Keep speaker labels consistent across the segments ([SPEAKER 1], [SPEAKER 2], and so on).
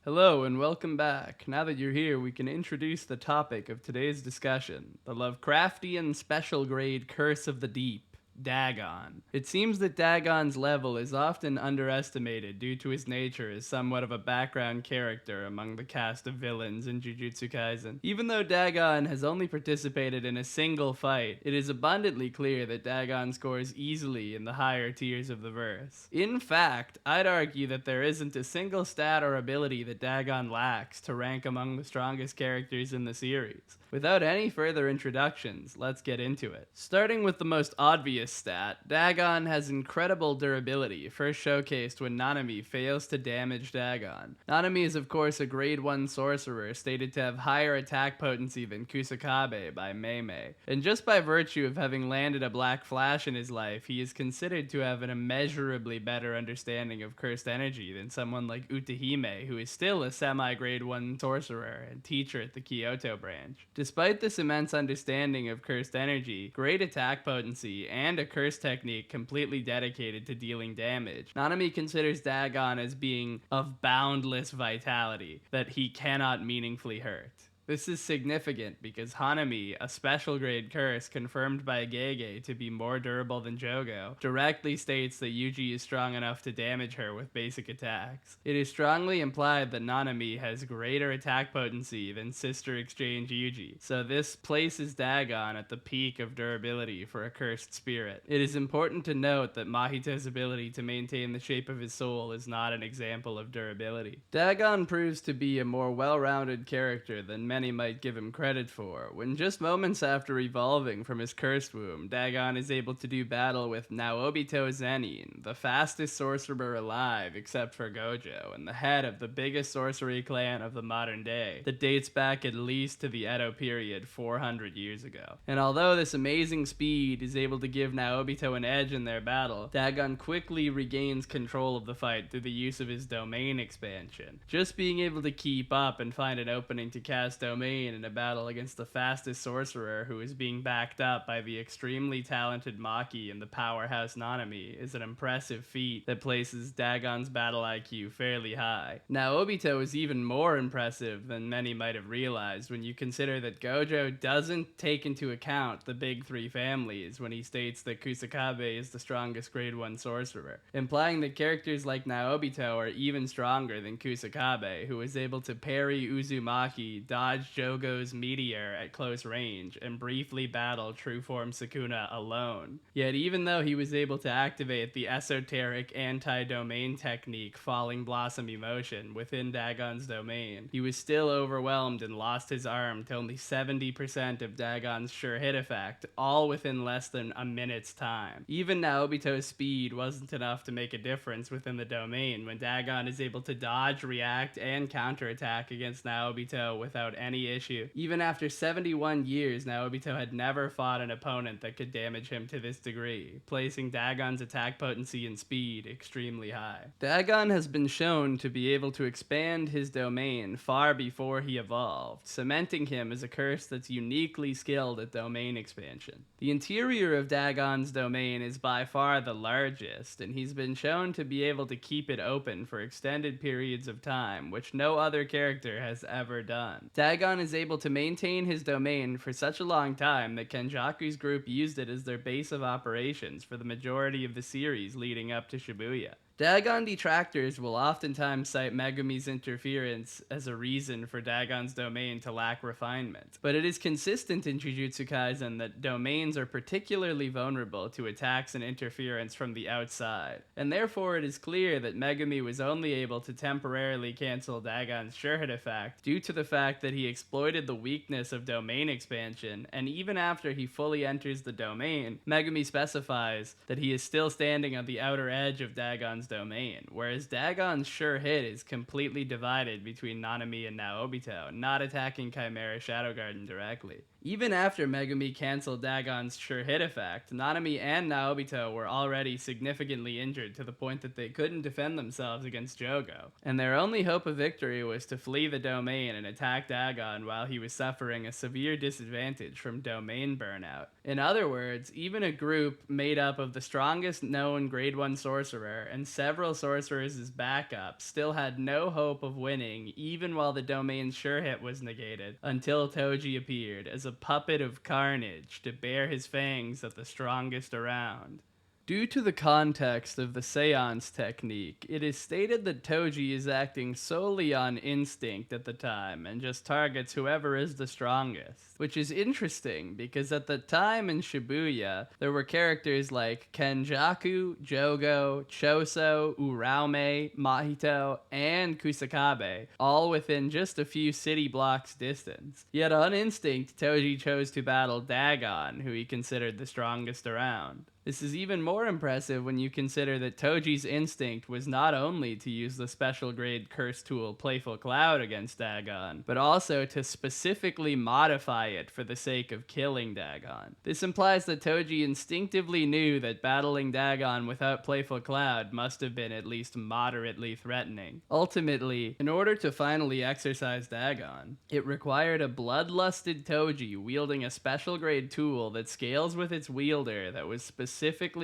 [SPEAKER 1] Hello and welcome back. Now that you're here, we can introduce the topic of today's discussion, the Lovecraftian special grade Curse of the Deep. Dagon. It seems that Dagon's level is often underestimated due to his nature as somewhat of a background character among the cast of villains in Jujutsu Kaisen. Even though Dagon has only participated in a single fight, it is abundantly clear that Dagon scores easily in the higher tiers of the verse. In fact, I'd argue that there isn't a single stat or ability that Dagon lacks to rank among the strongest characters in the series. Without any further introductions, let's get into it. Starting with the most obvious stat, Dagon has incredible durability, first showcased when Nanami fails to damage Dagon. Nanami is of course a grade 1 sorcerer stated to have higher attack potency than Kusakabe by Meimei, and just by virtue of having landed a black flash in his life, he is considered to have an immeasurably better understanding of cursed energy than someone like Utahime, who is still a semi-grade 1 sorcerer and teacher at the Kyoto branch. Despite this immense understanding of cursed energy, great attack potency, and a curse technique completely dedicated to dealing damage, Nanami considers Dagon as being of boundless vitality that he cannot meaningfully hurt. This is significant because Hanami, a special grade curse confirmed by Gege to be more durable than Jogo, directly states that Yuji is strong enough to damage her with basic attacks. It is strongly implied that Nanami has greater attack potency than Sister Exchange Yuji, so this places Dagon at the peak of durability for a cursed spirit. It is important to note that Mahito's ability to maintain the shape of his soul is not an example of durability. Dagon proves to be a more well-rounded character than many might give him credit for, when just moments after evolving from his cursed womb, Dagon is able to do battle with Naobito Zenin, the fastest sorcerer alive except for Gojo, and the head of the biggest sorcery clan of the modern day, that dates back at least to the Edo period 400 years ago. And although this amazing speed is able to give Naobito an edge in their battle, Dagon quickly regains control of the fight through the use of his domain expansion. Just being able to keep up and find an opening to cast domain in a battle against the fastest sorcerer who is being backed up by the extremely talented Maki and the powerhouse Nanami is an impressive feat that places Dagon's battle IQ fairly high. Now Obito is even more impressive than many might have realized when you consider that Gojo doesn't take into account the big three families when he states that Kusakabe is the strongest grade 1 sorcerer, implying that characters like Naobito are even stronger than Kusakabe, who is able to parry Uzumaki, dodge Jogo's meteor at close range, and briefly battle True Form Sukuna alone. Yet even though he was able to activate the esoteric anti-domain technique Falling Blossom Emotion within Dagon's domain, he was still overwhelmed and lost his arm to only 70% of Dagon's sure hit effect, all within less than a minute's time. Even Naobito's speed wasn't enough to make a difference within the domain when Dagon is able to dodge, react, and counterattack against Naobito without any issue. Even after 71 years, Naobito had never fought an opponent that could damage him to this degree, placing Dagon's attack potency and speed extremely high. Dagon has been shown to be able to expand his domain far before he evolved, cementing him as a curse that's uniquely skilled at domain expansion. The interior of Dagon's domain is by far the largest, and he's been shown to be able to keep it open for extended periods of time, which no other character has ever done. Dagon is able to maintain his domain for such a long time that Kenjaku's group used it as their base of operations for the majority of the series leading up to Shibuya. Dagon detractors will oftentimes cite Megumi's interference as a reason for Dagon's domain to lack refinement, but it is consistent in Jujutsu Kaisen that domains are particularly vulnerable to attacks and interference from the outside, and therefore it is clear that Megumi was only able to temporarily cancel Dagon's sure hit effect due to the fact that he exploited the weakness of domain expansion, and even after he fully enters the domain, Megumi specifies that he is still standing on the outer edge of Dagon's domain, whereas Dagon's sure hit is completely divided between Nanami and Naobito, not attacking Chimera Shadow Garden directly. Even after Megumi canceled Dagon's sure hit effect, Nanami and Naobito were already significantly injured to the point that they couldn't defend themselves against Jogo, and their only hope of victory was to flee the domain and attack Dagon while he was suffering a severe disadvantage from domain burnout. In other words, even a group made up of the strongest known Grade 1 sorcerer and several sorcerers as backup still had no hope of winning even while the domain's sure hit was negated, until Toji appeared as a puppet of carnage to bare his fangs at the strongest around. Due to the context of the seance technique, it is stated that Toji is acting solely on instinct at the time and just targets whoever is the strongest. Which is interesting because at the time in Shibuya, there were characters like Kenjaku, Jogo, Choso, Uraume, Mahito, and Kusakabe, all within just a few city blocks distance. Yet on instinct, Toji chose to battle Dagon, who he considered the strongest around. This is even more impressive when you consider that Toji's instinct was not only to use the special grade curse tool Playful Cloud against Dagon, but also to specifically modify it for the sake of killing Dagon. This implies that Toji instinctively knew that battling Dagon without Playful Cloud must have been at least moderately threatening. Ultimately, in order to finally exercise Dagon, it required a bloodlusted Toji wielding a special grade tool that scales with its wielder that was specifically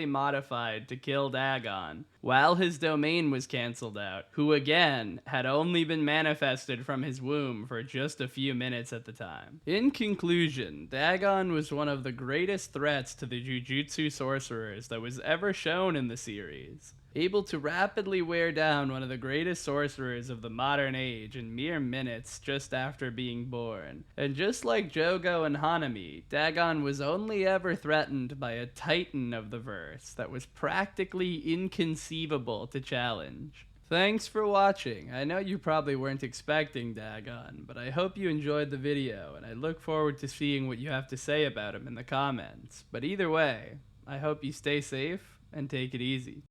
[SPEAKER 1] modified to kill Dagon, while his domain was cancelled out, who again had only been manifested from his womb for just a few minutes at the time. In conclusion, Dagon was one of the greatest threats to the Jujutsu sorcerers that was ever shown in the series. Able to rapidly wear down one of the greatest sorcerers of the modern age in mere minutes just after being born. And just like Jogo and Hanami, Dagon was only ever threatened by a titan of the verse that was practically inconceivable to challenge. Thanks for watching. I know you probably weren't expecting Dagon, but I hope you enjoyed the video, and I look forward to seeing what you have to say about him in the comments. But either way, I hope you stay safe and take it easy.